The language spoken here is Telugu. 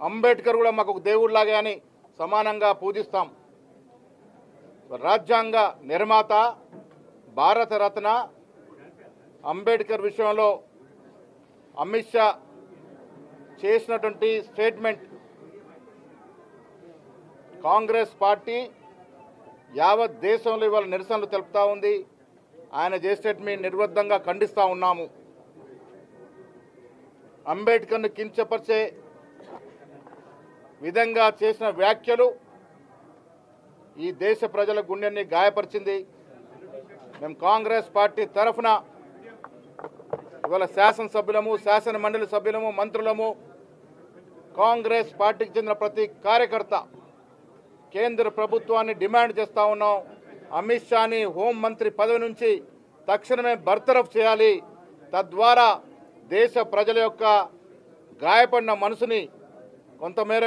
అంబేద్కర్ కూడా మాకు దేవుడిలాగే అని సమానంగా పూజిస్తాం. రాజ్యాంగ నిర్మాత భారతరత్న అంబేద్కర్ విషయంలో అమిత్ షా చేసినటువంటి స్టేట్మెంట్ కాంగ్రెస్ పార్టీ యావత్ దేశంలో ఇవాళ నిరసనలు తెలుపుతా ఉంది. ఆయన చేసే స్టేట్మెంట్ నిర్బద్ధంగా ఖండిస్తూ ఉన్నాము. అంబేద్కర్ను కించపరిచే విధంగా చేసిన వ్యాఖ్యలు ఈ దేశ ప్రజల గుండెని గాయపరిచింది. మేము కాంగ్రెస్ పార్టీ తరఫున ఇవాళ శాసనసభ్యులము, శాసన మండలి సభ్యులము, మంత్రులము, కాంగ్రెస్ పార్టీకి చెందిన ప్రతి కార్యకర్త కేంద్ర ప్రభుత్వాన్ని డిమాండ్ చేస్తూ ఉన్నాం. అమిత్ షాని హోంమంత్రి పదవి నుంచి తక్షణమే బర్తరఫ్ చేయాలి. తద్వారా దేశ ప్రజల యొక్క గాయపడిన మనసుని కొంతమేర